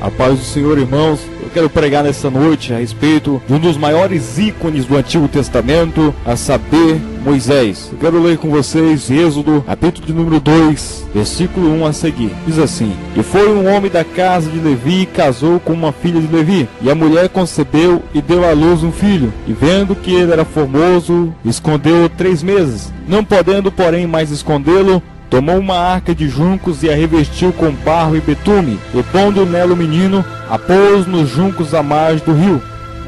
A paz do Senhor, irmãos. Eu quero pregar nessa noite a respeito de um dos maiores ícones do Antigo Testamento, a saber, Moisés. Eu quero ler com vocês Êxodo, capítulo de número 2, versículo 1 a seguir. Diz assim: E foi um homem da casa de Levi e casou com uma filha de Levi. E a mulher concebeu e deu à luz um filho. E vendo que ele era formoso, escondeu-o 3 meses. Não podendo, porém, mais escondê-lo, tomou uma arca de juncos e a revestiu com barro e betume, e pondo nela o menino, a pôs nos juncos à margem do rio.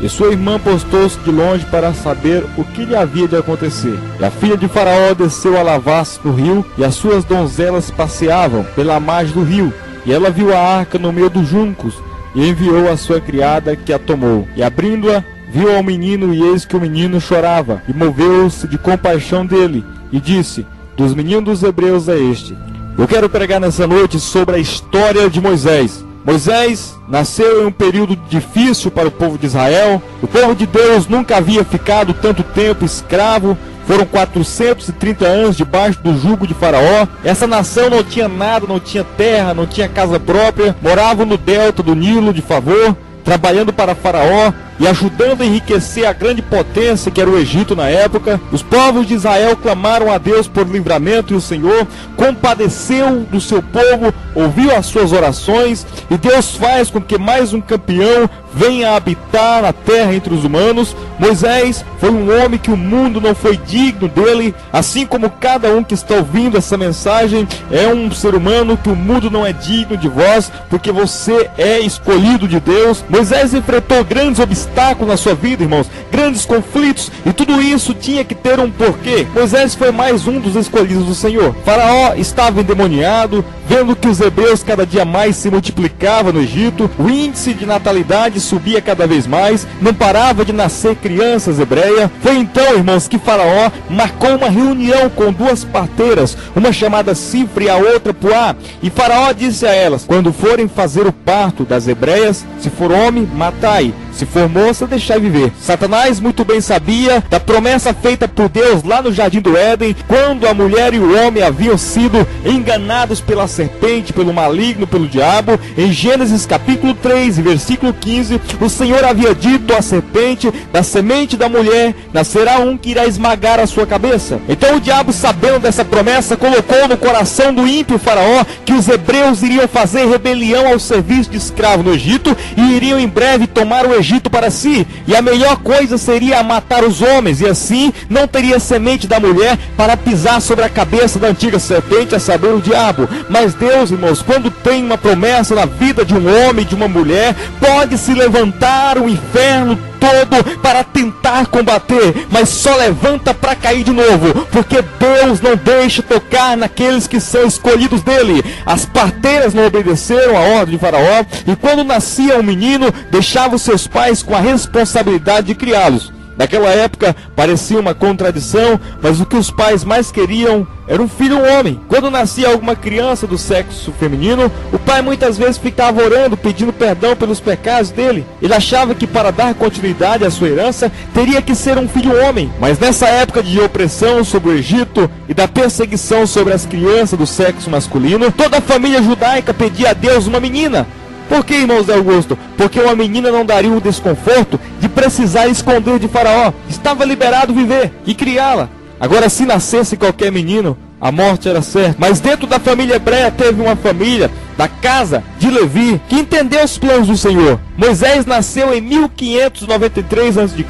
E sua irmã postou-se de longe para saber o que lhe havia de acontecer. E a filha de Faraó desceu a lavar-se no rio, e as suas donzelas passeavam pela margem do rio. E ela viu a arca no meio dos juncos, e enviou a sua criada, que a tomou. E abrindo-a, viu ao menino, e eis que o menino chorava, e moveu-se de compaixão dele, e disse: Dos meninos dos hebreus é este. Eu quero pregar nessa noite sobre a história de Moisés. Moisés nasceu em um período difícil para o povo de Israel. O povo de Deus nunca havia ficado tanto tempo escravo. Foram 430 anos debaixo do jugo de Faraó. Essa nação não tinha nada, não tinha terra, não tinha casa própria. Moravam no delta do Nilo de favor, trabalhando para Faraó e ajudando a enriquecer a grande potência que era o Egito na época. Os povos de Israel clamaram a Deus por livramento, e o Senhor compadeceu do seu povo, ouviu as suas orações, e Deus faz com que mais um campeão venha habitar na terra entre os humanos. Moisés foi um homem que o mundo não foi digno dele, assim como cada um que está ouvindo essa mensagem é um ser humano que o mundo não é digno de vós, porque você é escolhido de Deus. Moisés enfrentou grandes obstáculos na sua vida, irmãos, grandes conflitos, e tudo isso tinha que ter um porquê. Moisés foi mais um dos escolhidos do Senhor. Faraó estava endemoniado, vendo que os hebreus cada dia mais se multiplicavam no Egito. O índice de natalidade subia cada vez mais, não parava de nascer crianças hebreias. Foi então, irmãos, que Faraó marcou uma reunião com 2 parteiras, uma chamada Cifra e a outra Puá, e Faraó disse a elas: Quando forem fazer o parto das hebreias, se for homem, matai, se for moça, deixai viver. Satanás muito bem sabia da promessa feita por Deus lá no Jardim do Éden, quando a mulher e o homem haviam sido enganados pela serpente, pelo maligno, pelo diabo. Em Gênesis capítulo 3, versículo 15, o Senhor havia dito à serpente: Da semente da mulher nascerá um que irá esmagar a sua cabeça. Então o diabo, sabendo dessa promessa, colocou no coração do ímpio Faraó que os hebreus iriam fazer rebelião ao serviço de escravo no Egito, e iriam em breve tomar o Egito para si, e a melhor coisa seria matar os homens, e assim não teria semente da mulher para pisar sobre a cabeça da antiga serpente, a saber, o diabo. Mas Deus, irmãos, quando tem uma promessa na vida de um homem, de uma mulher, pode se levantar o inferno todo para tentar combater, mas só levanta para cair de novo, porque Deus não deixa tocar naqueles que são escolhidos dele. As parteiras não obedeceram a ordem de Faraó, e quando nascia um menino, deixavam seus pais com a responsabilidade de criá-los. Naquela época parecia uma contradição, mas o que os pais mais queriam era um filho homem. Quando nascia alguma criança do sexo feminino, o pai muitas vezes ficava orando, pedindo perdão pelos pecados dele. Ele achava que para dar continuidade à sua herança, teria que ser um filho homem. Mas nessa época de opressão sobre o Egito e da perseguição sobre as crianças do sexo masculino, toda a família judaica pedia a Deus uma menina. Por que, irmãos de Augusto? Porque uma menina não daria o desconforto de precisar esconder de Faraó. Estava liberado viver e criá-la. Agora, se nascesse qualquer menino, a morte era certa. Mas dentro da família hebreia teve uma família da casa de Levi que entendeu os planos do Senhor. Moisés nasceu em 1593 a.C.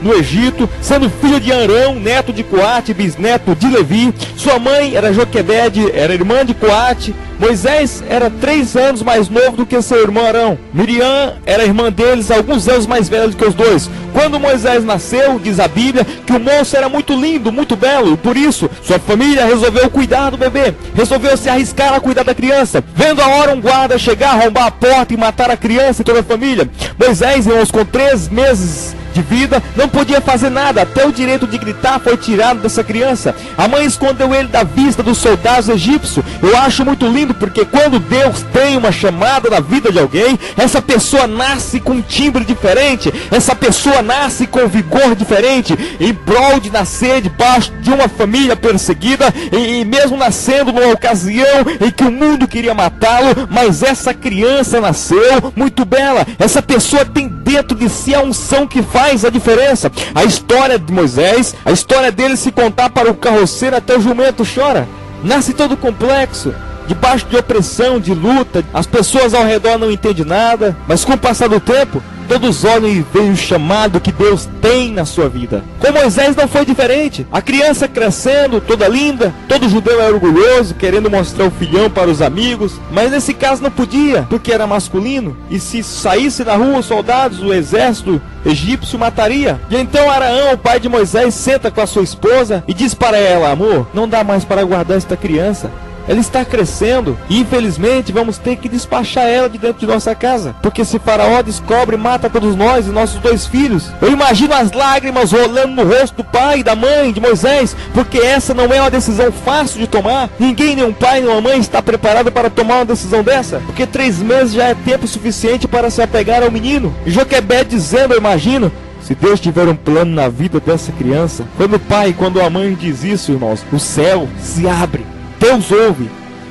no Egito, sendo filho de Arão, neto de Coate, bisneto de Levi. Sua mãe era Joquebede, era irmã de Coate. Moisés era 3 anos mais novo do que seu irmão Arão. Miriam era irmã deles, alguns anos mais velha do que os dois. Quando Moisés nasceu, diz a Bíblia que o moço era muito lindo, muito belo, e por isso sua família resolveu cuidar do bebê, resolveu se arriscar a cuidar da criança. Vendo a hora um guarda chegar, arrombar a porta e matar a criança e toda a família, Moisés, irmãos, com 3 meses de vida, não podia fazer nada, até o direito de gritar foi tirado dessa criança. A mãe escondeu ele da vista dos soldados egípcios. Eu acho muito lindo, porque quando Deus tem uma chamada na vida de alguém, essa pessoa nasce com um timbre diferente, essa pessoa nasce com um vigor diferente, em prol de nascer debaixo de uma família perseguida, e mesmo nascendo numa ocasião em que o mundo queria matá-lo, mas essa criança nasceu muito bela. Essa pessoa tem dentro de si a unção que faz a diferença. A história de Moisés, a história dele, se contar para o carroceiro, até o jumento chora. Nasce todo complexo, debaixo de opressão, de luta. As pessoas ao redor não entendem nada, mas com o passar do tempo, todos olham e veem o chamado que Deus tem na sua vida. Com Moisés não foi diferente. A criança crescendo, toda linda, todo judeu era orgulhoso, querendo mostrar o filhão para os amigos, mas nesse caso não podia, porque era masculino, e se saísse na rua os soldados, o exército egípcio mataria. E então Araão, o pai de Moisés, senta com a sua esposa e diz para ela: amor, não dá mais para guardar esta criança. Ela está crescendo e infelizmente vamos ter que despachar ela de dentro de nossa casa, porque se Faraó descobre, mata todos nós e nossos 2 filhos. Eu imagino as lágrimas rolando no rosto do pai e da mãe de Moisés, porque essa não é uma decisão fácil de tomar. Ninguém, nenhum pai, nenhuma mãe está preparado para tomar uma decisão dessa, porque 3 meses já é tempo suficiente para se apegar ao menino. E Joquebede dizendo, eu imagino, se Deus tiver um plano na vida dessa criança. Quando o pai e quando a mãe diz isso, irmãos, o céu se abre, Deus ouve.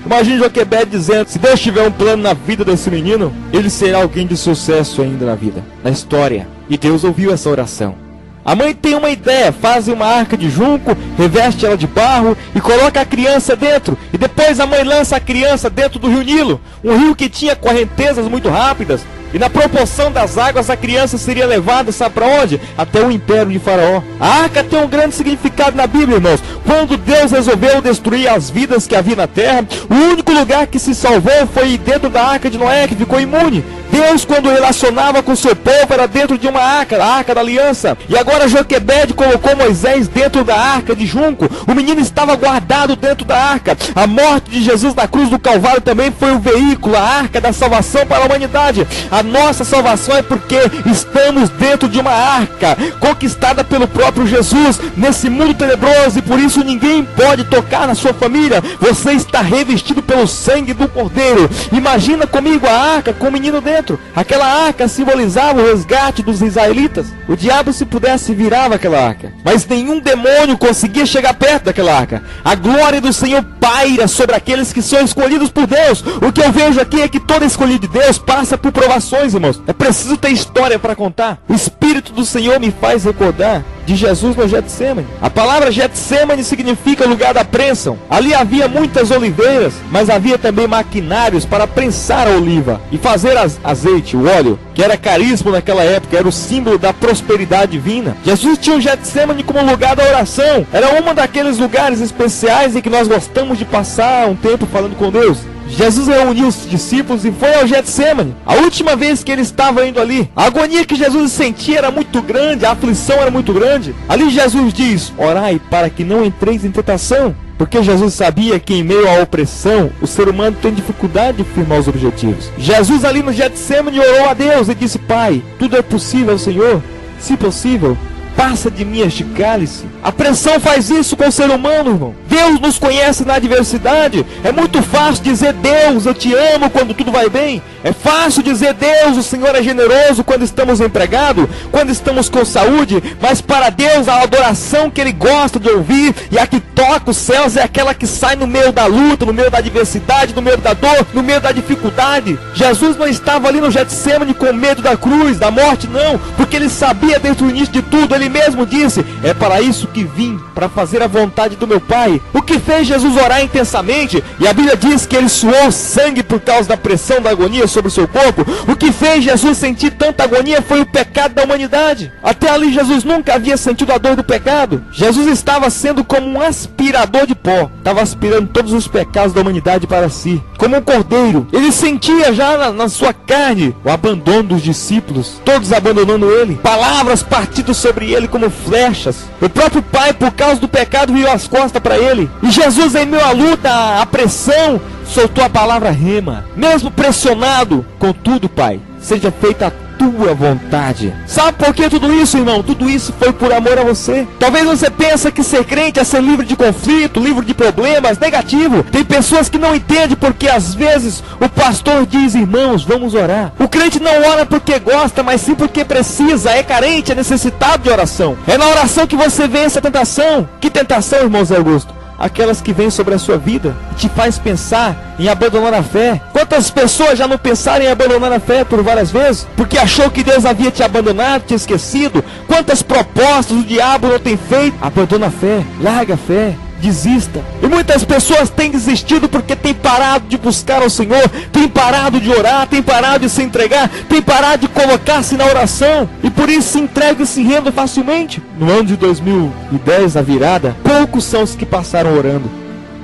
Imagine Joquebede dizendo: se Deus tiver um plano na vida desse menino, ele será alguém de sucesso ainda na vida, na história. E Deus ouviu essa oração. A mãe tem uma ideia, faz uma arca de junco, reveste ela de barro e coloca a criança dentro. E depois a mãe lança a criança dentro do rio Nilo, um rio que tinha correntezas muito rápidas. E na proporção das águas, a criança seria levada, sabe para onde? Até o império de Faraó. A arca tem um grande significado na Bíblia, irmãos. Quando Deus resolveu destruir as vidas que havia na terra, o único lugar que se salvou foi dentro da arca de Noé, que ficou imune. Deus, quando relacionava com o seu povo, era dentro de uma arca, a arca da aliança. E agora Joquebede colocou Moisés dentro da arca de junco. O menino estava guardado dentro da arca. A morte de Jesus na cruz do Calvário também foi o veículo, a arca da salvação para a humanidade. A nossa salvação é porque estamos dentro de uma arca, conquistada pelo próprio Jesus, nesse mundo tenebroso, e por isso ninguém pode tocar na sua família. Você está revestido pelo sangue do Cordeiro. Imagina comigo a arca com o menino dentro. Aquela arca simbolizava o resgate dos israelitas. O diabo, se pudesse, virava aquela arca, mas nenhum demônio conseguia chegar perto daquela arca. A glória do Senhor paira sobre aqueles que são escolhidos por Deus. O que eu vejo aqui é que todo escolhido de Deus passa por provações, irmãos. É preciso ter história para contar. O Espírito do Senhor me faz recordar de Jesus no Getsemane. A palavra Getsemane significa lugar da prensão. Ali havia muitas oliveiras, mas havia também maquinários para prensar a oliva e fazer azeite, o óleo, que era caríssimo naquela época, era o símbolo da prosperidade divina. Jesus tinha o Getsemane como lugar da oração. Era um daqueles lugares especiais em que nós gostamos de passar um tempo falando com Deus. Jesus reuniu os discípulos e foi ao Getsemane. A última vez que ele estava indo ali, a agonia que Jesus sentia era muito grande, a aflição era muito grande. Ali Jesus diz: orai para que não entreis em tentação. Porque Jesus sabia que em meio à opressão, o ser humano tem dificuldade de firmar os objetivos. Jesus ali no Getsemane orou a Deus e disse: Pai, tudo é possível, Senhor. Se possível, passa de mim este cálice. A pressão faz isso com o ser humano, irmão. Deus nos conhece na adversidade. É muito fácil dizer: Deus, eu te amo, quando tudo vai bem. É fácil dizer: Deus, o Senhor é generoso, quando estamos empregados, quando estamos com saúde. Mas para Deus, a adoração que Ele gosta de ouvir e a que toca os céus é aquela que sai no meio da luta, no meio da adversidade, no meio da dor, no meio da dificuldade. Jesus não estava ali no Getsemane com medo da cruz, da morte, não, porque Ele sabia desde o início de tudo. Ele mesmo disse: é para isso que vim, para fazer a vontade do meu Pai. O que fez Jesus orar intensamente, e a Bíblia diz que ele suou sangue por causa da pressão da agonia sobre o seu corpo. O que fez Jesus sentir tanta agonia foi o pecado da humanidade. Até ali Jesus nunca havia sentido a dor do pecado. Jesus estava sendo como um aspirador de pó, estava aspirando todos os pecados da humanidade para si, como um cordeiro. Ele sentia já na sua carne o abandono dos discípulos, todos abandonando ele, palavras partidas sobre ele como flechas. O próprio Pai, por causa do pecado, virou as costas para ele. E Jesus, em meio à luta, à pressão, soltou a palavra rema. Mesmo pressionado, contudo, Pai, seja feita a tua vontade. Sabe por que tudo isso, irmão? Tudo isso foi por amor a você. Talvez você pense que ser crente é ser livre de conflito, livre de problemas, negativo. Tem pessoas que não entendem porque às vezes o pastor diz: irmãos, vamos orar. O crente não ora porque gosta, mas sim porque precisa, é carente, é necessitado de oração. É na oração que você vence a tentação. Que tentação, irmão Zé Augusto? Aquelas que vêm sobre a sua vida e te faz pensar em abandonar a fé. Quantas pessoas já não pensaram em abandonar a fé por várias vezes? Porque achou que Deus havia te abandonado, te esquecido. Quantas propostas o diabo não tem feito? Abandona a fé, larga a fé, desista. E muitas pessoas têm desistido porque têm parado de buscar ao Senhor, têm parado de orar, têm parado de se entregar, têm parado de colocar-se na oração, e por isso se entregam e se rendem facilmente. No ano de 2010, a virada, poucos são os que passaram orando.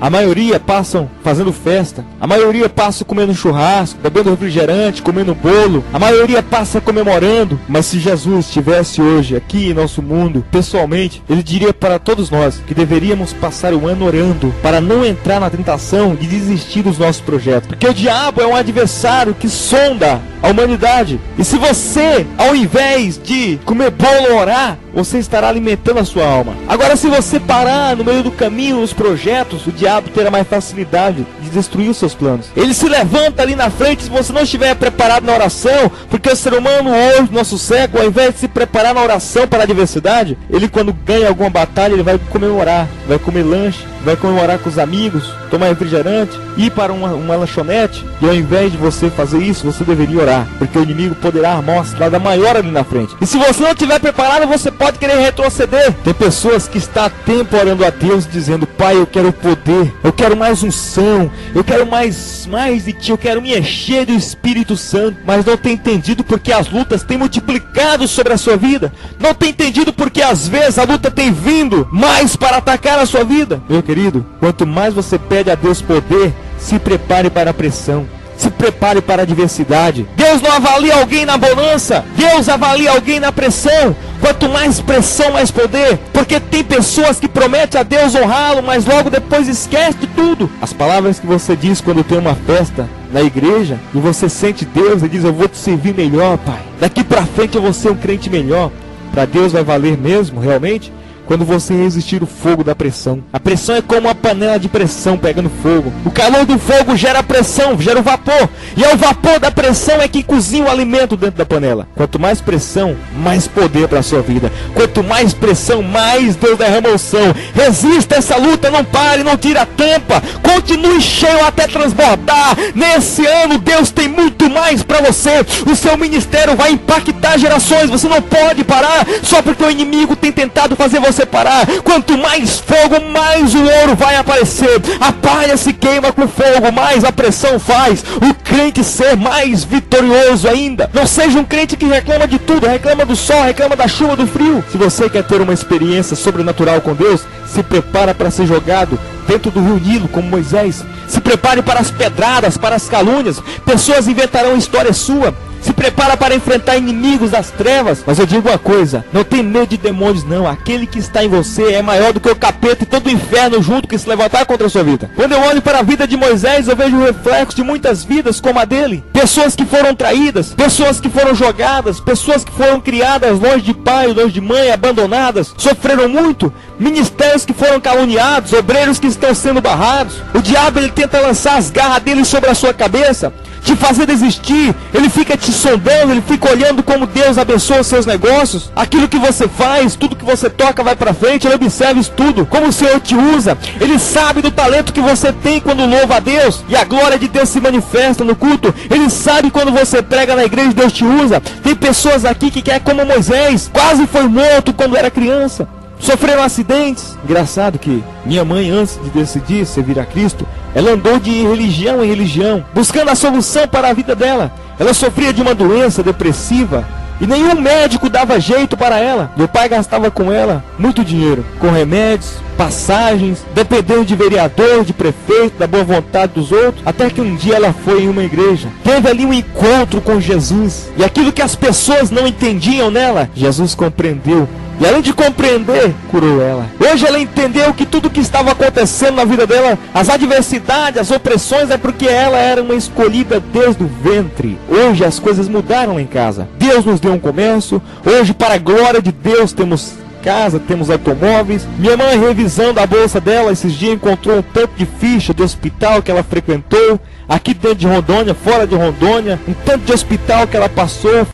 A maioria passam fazendo festa. A maioria passa comendo churrasco, bebendo refrigerante, comendo bolo. A maioria passa comemorando. Mas se Jesus estivesse hoje aqui em nosso mundo, pessoalmente, ele diria para todos nós que deveríamos passar o ano orando para não entrar na tentação de desistir dos nossos projetos. Porque o diabo é um adversário que sonda a humanidade. E se você, ao invés de comer bolo ou orar, você estará alimentando a sua alma. Agora, se você parar no meio do caminho os projetos, o diabo terá mais facilidade de destruir os seus planos. Ele se levanta ali na frente se você não estiver preparado na oração, porque o ser humano hoje, nosso século, ao invés de se preparar na oração para a adversidade, ele, quando ganha alguma batalha, ele vai comemorar, vai comer lanche, vai comemorar com os amigos, tomar refrigerante, ir para uma lanchonete. E ao invés de você fazer isso, você deveria orar, porque o inimigo poderá armar uma cilada maior ali na frente. E se você não estiver preparado, você pode querer retroceder. Tem pessoas que estão há tempo orando a Deus, dizendo: Pai, eu quero poder, eu quero mais unção, eu quero mais de Ti, eu quero me encher do Espírito Santo. Mas não tem entendido porque as lutas têm multiplicado sobre a sua vida. Não tem entendido porque às vezes a luta tem vindo mais para atacar a sua vida. Meu querido, quanto mais você pede a Deus poder, se prepare para a pressão, se prepare para a adversidade. Deus não avalia alguém na bonança, Deus avalia alguém na pressão. Quanto mais pressão, mais poder. Porque tem pessoas que prometem a Deus honrá-lo, mas logo depois esquece de tudo. As palavras que você diz quando tem uma festa na igreja e você sente Deus e diz: eu vou te servir melhor, Pai, daqui pra frente eu vou ser um crente melhor. Para Deus vai valer mesmo, realmente, quando você resistir o fogo da pressão. A pressão é como uma panela de pressão pegando fogo. O calor do fogo gera pressão, gera o vapor. E é o vapor da pressão é que cozinha o alimento dentro da panela. Quanto mais pressão, mais poder para a sua vida. Quanto mais pressão, mais Deus derrama unção. Resista essa luta, não pare, não tire a tampa. Continue cheio até transbordar. Nesse ano Deus tem muito mais para você. O seu ministério vai impactar gerações. Você não pode parar só porque o inimigo tem tentado fazer você parar. Quanto mais fogo, mais o ouro vai aparecer. A palha se queima com fogo, mais a pressão faz o crente ser mais vitorioso ainda. Não seja um crente que reclama de tudo, reclama do sol, reclama da chuva, do frio. Se você quer ter uma experiência sobrenatural com Deus, se prepara para ser jogado dentro do rio Nilo, como Moisés. Se prepare para as pedradas, para as calúnias. Pessoas inventarão história sua. Se prepara para enfrentar inimigos das trevas. Mas eu digo uma coisa: não tem medo de demônios não. Aquele que está em você é maior do que o capeta e todo o inferno junto que se levantar contra a sua vida. Quando eu olho para a vida de Moisés, eu vejo o reflexo de muitas vidas como a dele. Pessoas que foram traídas, pessoas que foram jogadas, pessoas que foram criadas longe de pai, longe de mãe, abandonadas, sofreram muito. Ministérios que foram caluniados, obreiros que estão sendo barrados. O diabo, ele tenta lançar as garras dele sobre a sua cabeça, te fazer desistir. Ele fica te sondando, ele fica olhando como Deus abençoa os seus negócios, aquilo que você faz, tudo que você toca vai pra frente. Ele observa isso tudo, como o Senhor te usa. Ele sabe do talento que você tem quando louva a Deus, e a glória de Deus se manifesta no culto. Ele sabe quando você prega na igreja, Deus te usa. Tem pessoas aqui que quer como Moisés, quase foi morto quando era criança, sofreram acidentes. Engraçado que minha mãe, antes de decidir servir a Cristo, ela andou de religião em religião, buscando a solução para a vida dela. Ela sofria de uma doença depressiva e nenhum médico dava jeito para ela. Meu pai gastava com ela muito dinheiro, com remédios, passagens, dependendo de vereador, de prefeito, da boa vontade dos outros. Até que um dia ela foi em uma igreja, teve ali um encontro com Jesus, e aquilo que as pessoas não entendiam nela, Jesus compreendeu E além de compreender, curou ela. Hoje ela entendeu que tudo que estava acontecendo na vida dela, as adversidades, as opressões, é porque ela era uma escolhida desde o ventre. Hoje as coisas mudaram lá em casa. Deus nos deu um comércio. Hoje, para a glória de Deus, temos casa, temos automóveis. Minha mãe, revisando a bolsa dela esses dias, encontrou um tanto de ficha de hospital que ela frequentou, aqui dentro de Rondônia, fora de Rondônia, um tanto de hospital que ela passou.